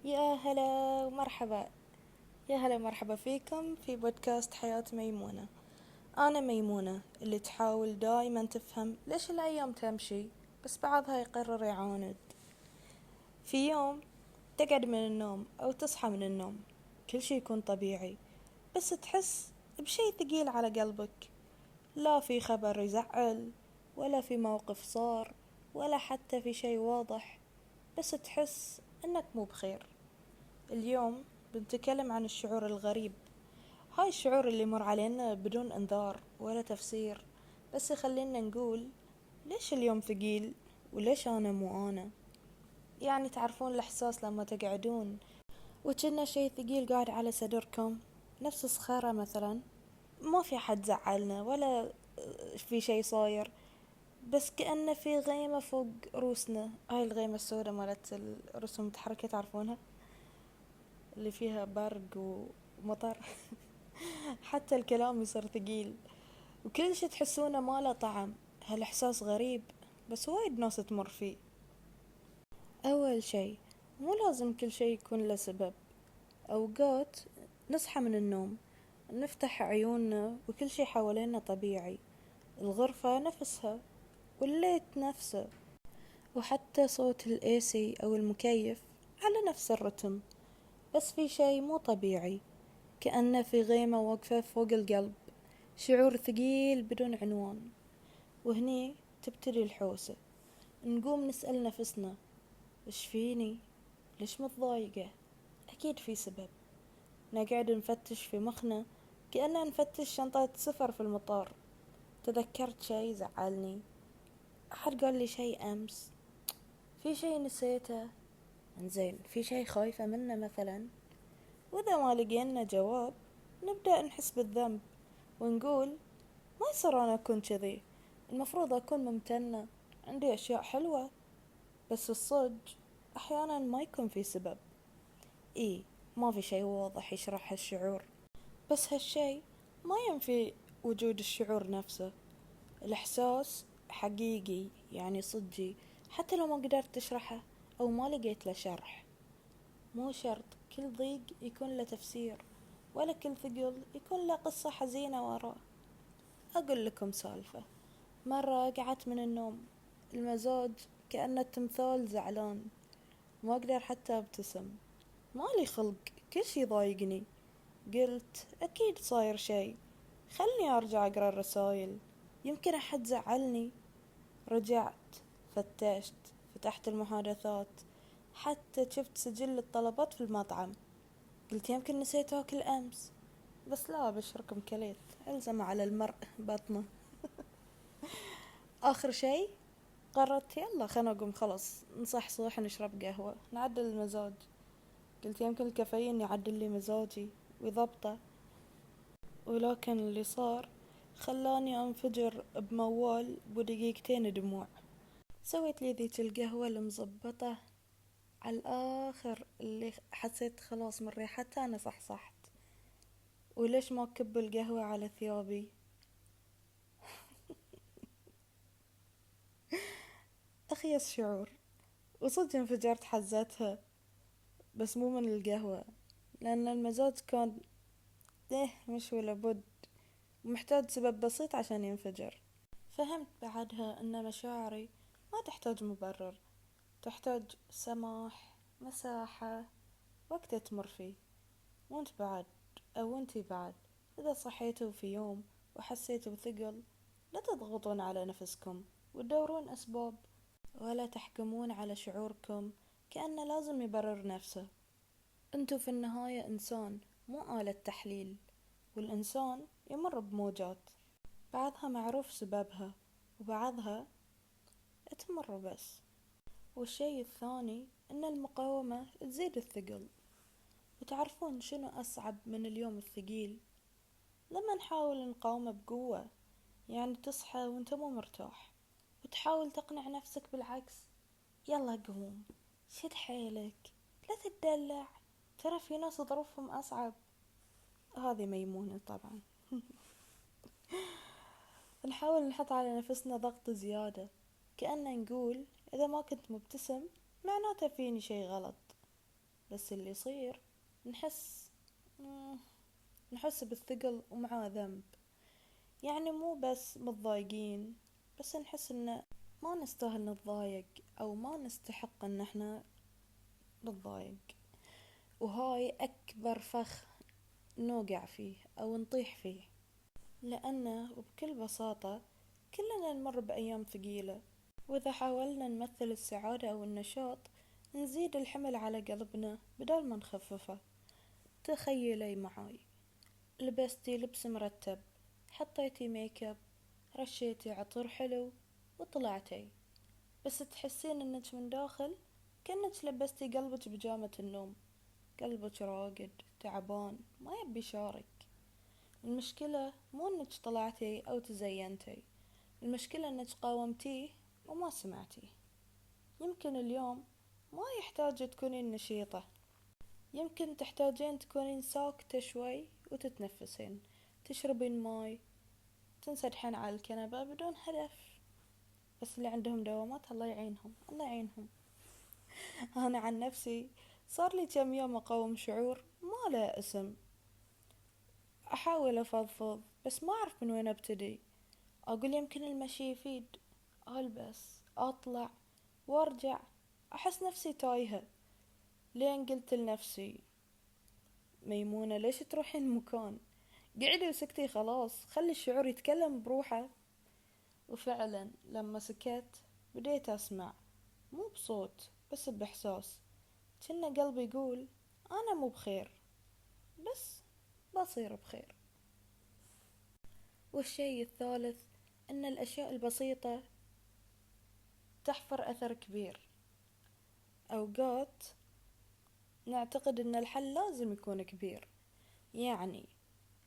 يا هلا ومرحبا. يا هلا مرحبا فيكم في بودكاست حياة ميمونة. أنا ميمونة اللي تحاول دايما تفهم ليش الأيام تمشي بس بعضها يقرر يعاند. في يوم تقعد من النوم أو تصحى من النوم كل شي يكون طبيعي، بس تحس بشي ثقيل على قلبك. لا في خبر يزعل، ولا في موقف صار، ولا حتى في شي واضح، بس تحس إنك مو بخير. اليوم بنتكلم عن الشعور الغريب، هاي الشعور اللي يمر علينا بدون انذار ولا تفسير، بس يخلينا نقول ليش اليوم ثقيل وليش أنا مو أنا. يعني تعرفون الإحساس لما تقعدون وكأنه شي ثقيل قاعد على صدركم، نفس صخرة مثلا، ما في حد زعلنا ولا في شي صاير، بس كأنه في غيمة فوق روسنا. هاي الغيمة السوداء مالت الرسوم المتحركة، تعرفونها، اللي فيها برق ومطر. حتى الكلام يصير ثقيل وكل شي تحسونه ما له طعم. هالإحساس غريب بس وايد ناس تمر فيه. أول شي، مو لازم كل شي يكون له سبب. أوقات نصحى من النوم، نفتح عيوننا وكل شي حوالينا طبيعي، الغرفة نفسها والليت نفسه، وحتى صوت الإيسي أو المكيف على نفس الرتم. بس في شي مو طبيعي، كأنه في غيمة واقفة فوق القلب، شعور ثقيل بدون عنوان. وهني تبتدي الحوسة، نقوم نسأل نفسنا إيش فيني؟ ليش متضايقة؟ أكيد في سبب. نقعد نفتش في مخنا كأننا نفتش شنطة سفر في المطار. تذكرت شي زعلني، أحد قال لي شي أمس، في شي نسيته، انزين في شي خايفة منه مثلا. وإذا ما لقينا جواب نبدأ نحس بالذنب ونقول ما يصير أنا أكون كذي، المفروض أكون ممتنة، عندي أشياء حلوة. بس الصدق أحيانا ما يكون في سبب. إيه، ما في شي واضح يشرح هالشعور، بس هالشي ما ينفي وجود الشعور نفسه. الإحساس حقيقي، يعني صدقي، حتى لو ما قدرت تشرحه أو ما لقيت له شرح. مو شرط كل ضيق يكون له تفسير، ولا كل ثقل يكون له قصة حزينة وراه. أقول لكم سالفة. مرة قعدت من النوم، المزاج كأنه تمثال زعلان، ما أقدر حتى أبتسم، مالي خلق، كل شي ضايقني. قلت أكيد صاير شي، خلني أرجع أقرأ الرسايل، يمكن أحد زعلني. رجعت، فتشت، فتحت المحادثات، حتى شفت سجل الطلبات في المطعم. قلت يمكن نسيت أكل أمس، بس لا، بشركم كليت ألزم على المرء بطنه. آخر شي قررت يلا خلنا نقوم خلاص نصحصح نشرب قهوة نعدل المزاج. قلت يمكن الكافيين يعدل لي مزاجي ويضبطه، ولكن اللي صار خلاني أنفجر بموال بدقيقتين دموع. سويت لي ذيك القهوة المزبطة على الآخر، اللي حسيت خلاص من ريحتها أنا صحصحت. وليش ما أكب القهوة على ثيابي؟ أخيس شعور، وصدق انفجرت حزتها، بس مو من القهوة، لأن المزاج كان مش ولا بد، ومحتاج سبب بسيط عشان ينفجر. فهمت بعدها أن مشاعري ما تحتاج مبرر، تحتاج سماح، مساحة، وقت تمر فيه. وانت بعد، أو انتي بعد، إذا صحيتوا في يوم وحسيتوا بثقل، لا تضغطون على نفسكم وتدورون أسباب، ولا تحكمون على شعوركم كأنه لازم يبرر نفسه. انتو في النهاية إنسان، مو آلة تحليل، والإنسان يمر بموجات، بعضها معروف سببها وبعضها تمر بس. والشي الثاني إن المقاومة تزيد الثقل. وتعرفون شنو أصعب من اليوم الثقيل؟ لما نحاول نقاومه بقوة، يعني تصحى وانت مو مرتاح وتحاول تقنع نفسك بالعكس، يلا قوم، شد حيلك، لا تتدلع، ترى في ناس ظروفهم أصعب. هذه ميمونة طبعا. نحاول نحط على نفسنا ضغط زيادة، كأننا نقول إذا ما كنت مبتسم معناته فيني شي غلط. بس اللي يصير نحس نحس بالثقل ومعاه ذنب. يعني مو بس متضايقين، بس نحس إن ما نستاهل نتضايق أو ما نستحق إن احنا نتضايق. وهاي أكبر فخ نوقع فيه أو نطيح فيه، لأنه وبكل بساطة كلنا نمر بأيام ثقيلة، وإذا حاولنا نمثل السعادة أو النشاط نزيد الحمل على قلبنا بدل ما نخففه. تخيلي معاي، لبستي لبس مرتب، حطيتي ميك اب، رشيتي عطر حلو وطلعتي، بس تحسين انك من داخل كأنك لبستي قلبك بجامة النوم. قلبك راقد تعبان ما يبي يشارك. المشكلة مو انك طلعتي او تزينتي، المشكلة انك قاومتيه وما سمعتي. يمكن اليوم ما يحتاج تكونين نشيطة، يمكن تحتاجين تكونين ساكتة شوي وتتنفسين، تشربين ماي، تنسدحين على الكنبة بدون هدف. بس اللي عندهم دوامات الله يعينهم الله يعينهم. أنا عن نفسي صار لي كم يوم أقاوم شعور ما له اسم. أحاول أفضفض بس ما أعرف من وين أبتدي. أقول يمكن المشي يفيد، ألبس أطلع وأرجع أحس نفسي تايهة. لين قلت لنفسي ميمونة ليش تروحين مكان، قعدي وسكتي خلاص، خلي الشعور يتكلم بروحه. وفعلا لما سكت بديت أسمع، مو بصوت بس بإحساس، كأن قلبي يقول أنا مو بخير بس بصير بخير. والشيء الثالث أن الأشياء البسيطة تحفر أثر كبير. أوقات نعتقد أن الحل لازم يكون كبير، يعني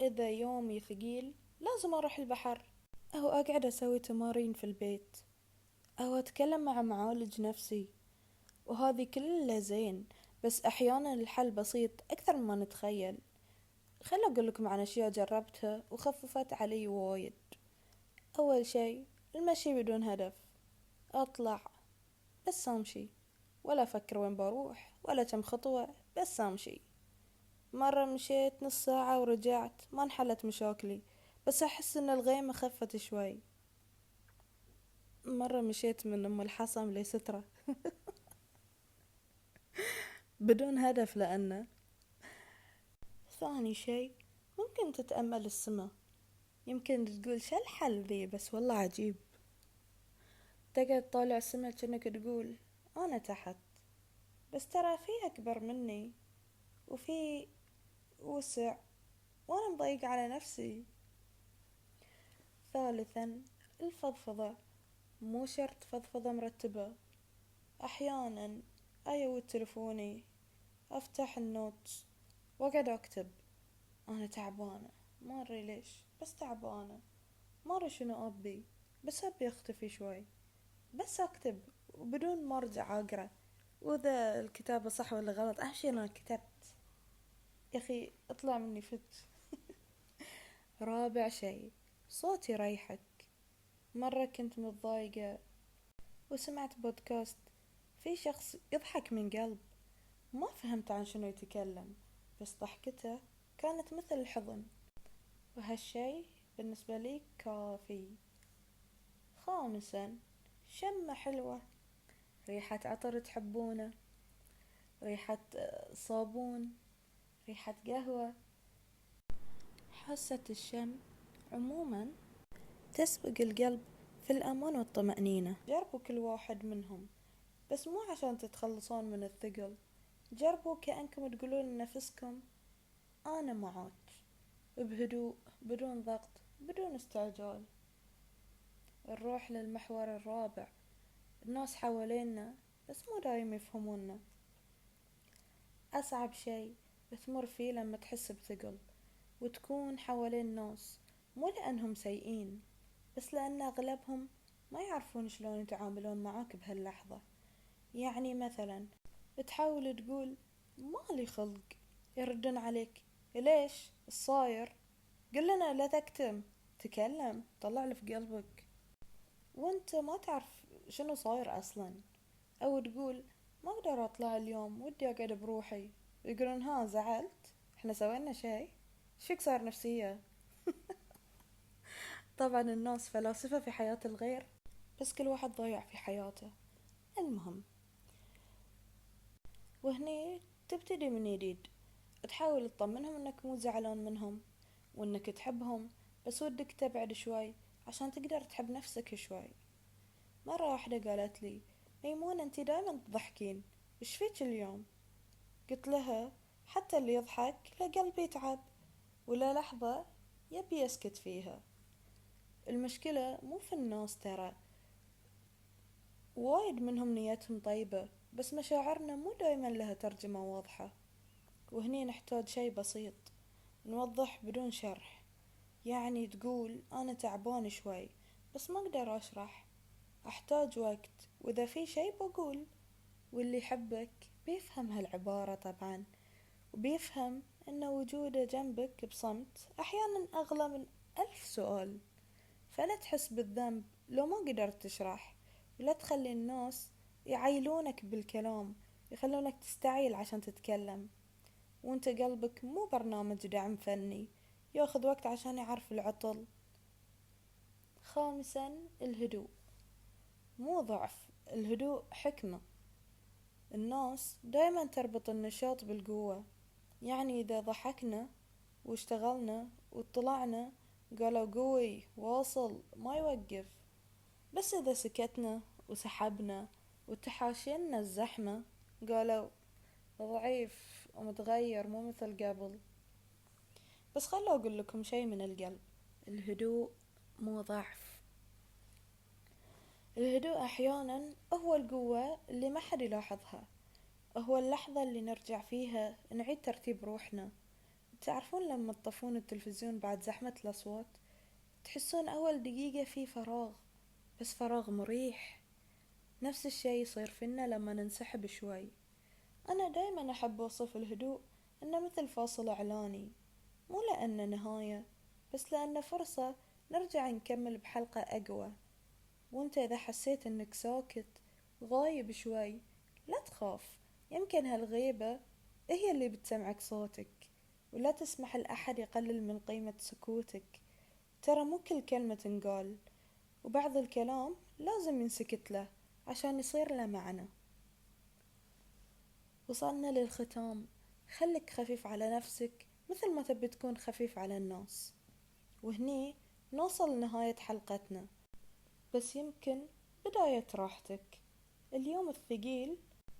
إذا يومي ثقيل لازم أروح البحر، أو أقعد أسوي تمارين في البيت، أو أتكلم مع معالج نفسي. وهذه كلها زين، بس أحيانا الحل بسيط أكثر مما نتخيل. خل أقولكم عن أشياء جربتها وخففت علي وايد. أول شي المشي بدون هدف، أطلع بس أمشي، ولا أفكر وين بروح ولا كم خطوة، بس أمشي. مرة مشيت نص ساعة ورجعت، ما انحلت مشاكلي بس أحس إن الغيمة خفت شوي. مرة مشيت من أم الحصم لسترة بدون هدف. لأنه ثاني شي ممكن تتأمل السما، يمكن تقول شو الحل ذي، بس والله عجيب. تقعد طالع السما كأنك تقول أنا تحت، بس ترى في أكبر مني وفي وسع، وأنا مضيق على نفسي. ثالثا الفضفضة، مو شرط فضفضة مرتبة. أحيانا أيوة تلفوني، أفتح النوتس وأقعد أكتب أنا تعبانة، ما أدري ليش بس تعبانة، ما أدري شنو أبي، بس أبي أختفي شوي، بس أكتب وبدون ما أرجع أقرأ. وإذا الكتابة صح ولا غلط أهم شي أنا كتبت، يا أخي اطلع مني فت. رابع شي صوتي يريحك. مرة كنت متضايقة وسمعت بودكاست في شخص يضحك من قلب، ما فهمت عن شنو يتكلم، بس ضحكته كانت مثل الحضن، وهالشي بالنسبة لي كافي. خامسا شمة حلوة، ريحة عطر تحبونه، ريحة صابون، ريحة قهوة. حاسة الشم عموما تسبق القلب في الأمان والطمأنينة. جربوا كل واحد منهم، بس مو عشان تتخلصون من الثقل، جربوا كأنكم تقولون لنفسكم أنا معاك، بهدوء بدون ضغط بدون استعجال. نروح للمحور الرابع، الناس حوالينا بس مو دايم يفهمونا. أصعب شي بتمر فيه لما تحس بثقل وتكون حوالين ناس، مو لأنهم سيئين، بس لأن أغلبهم ما يعرفون شلون يتعاملون معاك بهاللحظة. يعني مثلا تحاول تقول مالي خلق، يردون عليك ليش الصاير، قل لنا لا تكتم، تكلم طلع اللي في قلبك، وانت ما تعرف شنو صاير أصلا. أو تقول ما أقدر أطلع اليوم، ودي أقعد بروحي. يقولون ها زعلت؟ إحنا سوينا شي؟ شيك صار نفسية؟ طبعا الناس فلاسفة في حياة الغير، بس كل واحد ضايع في حياته. المهم، وهني تبتدي من جديد، تحاول تطمنهم انك مو زعلان منهم وانك تحبهم، بس ودك تبعد شوي عشان تقدر تحب نفسك شوي. مرة واحدة قالت لي: ميمونة انتي دايما تضحكين، وش فيك اليوم؟ قلت لها: حتى اللي يضحك له قلبي يتعب، ولا لحظة يبي يسكت فيها. المشكلة مو في الناس ترى، وايد منهم نيتهم طيبة، بس مشاعرنا مو دايما لها ترجمة واضحة. وهني نحتاج شي بسيط نوضح بدون شرح. يعني تقول: أنا تعبان شوي بس ما أقدر أشرح، أحتاج وقت، وإذا في شي بقول. واللي يحبك بيفهم هالعبارة طبعا، وبيفهم أن وجوده جنبك بصمت أحيانا أغلى من 1000 سؤال. فلا تحس بالذنب لو ما قدرت تشرح، ولا تخلي الناس يعيلونك بالكلام، يخلونك تستعيل عشان تتكلم، وانت قلبك مو برنامج دعم فني ياخذ وقت عشان يعرف العطل. خامسا، الهدوء مو ضعف، الهدوء حكمة. الناس دايما تربط النشاط بالقوة، يعني إذا ضحكنا واشتغلنا وطلعنا قالوا قوي واصل ما يوقف. بس إذا سكتنا وسحبنا وتحاشينا الزحمة قالوا ضعيف ومتغير مو مثل قبل. بس خلوا أقول لكم شي من القلب: الهدوء مو ضعف. الهدوء أحيانا هو القوة اللي ما حد يلاحظها، هو اللحظة اللي نرجع فيها نعيد ترتيب روحنا. تعرفون لما تطفون التلفزيون بعد زحمة الأصوات، تحسون أول دقيقة في فراغ، بس فراغ مريح. نفس الشي يصير فينا لما ننسحب شوي. أنا دايما أحب أوصف الهدوء إنه مثل فاصل إعلاني، مو لأنه نهاية، بس لأنه فرصة نرجع نكمل بحلقة أقوى. وانت إذا حسيت إنك ساكت غايب شوي، لا تخاف، يمكن هالغيبة هي اللي بتسمعك صوتك. ولا تسمح لأحد يقلل من قيمة سكوتك، ترى مو كل كلمة تنقال، وبعض الكلام لازم ينسكت له عشان يصير له معنى. وصلنا للختام، خلك خفيف على نفسك مثل ما تبي تكون خفيف على الناس. وهني نوصل لنهاية حلقتنا، بس يمكن بداية راحتك. اليوم الثقيل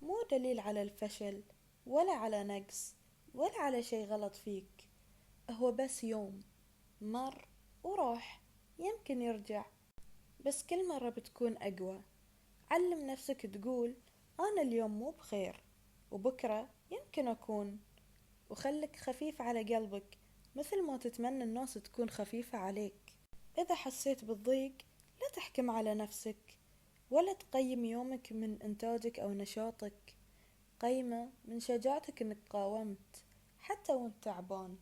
مو دليل على الفشل، ولا على نقص، ولا على شي غلط فيك. هو بس يوم مر وراح، يمكن يرجع، بس كل مرة بتكون أقوى. علم نفسك تقول: أنا اليوم مو بخير، وبكرة يمكن أكون. وخلك خفيف على قلبك مثل ما تتمنى الناس تكون خفيفة عليك. إذا حسيت بالضيق لا تحكم على نفسك، ولا تقيم يومك من إنتاجك أو نشاطك، قيمة من شجاعتك إنك قاومت حتى وانت تعبان.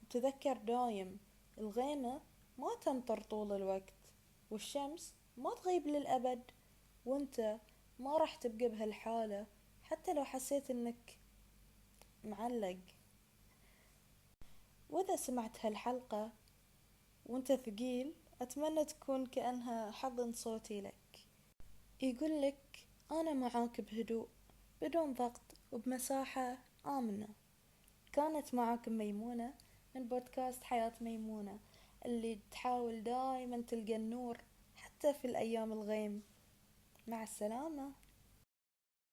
تذكر دايم: الغيمة ما تمطر طول الوقت، والشمس ما تغيب للأبد، وانت ما راح تبقى بهالحالة حتى لو حسيت انك معلق. واذا سمعت هالحلقة وانت ثقيل، اتمنى تكون كأنها حضن صوتي لك، يقول لك انا معاك بهدوء، بدون ضغط، وبمساحة آمنة. كانت معاكم ميمونة من بودكاست حياة ميمونة، اللي تحاول دايما تلقى النور حتى في الأيام الغيم. مع السلامة.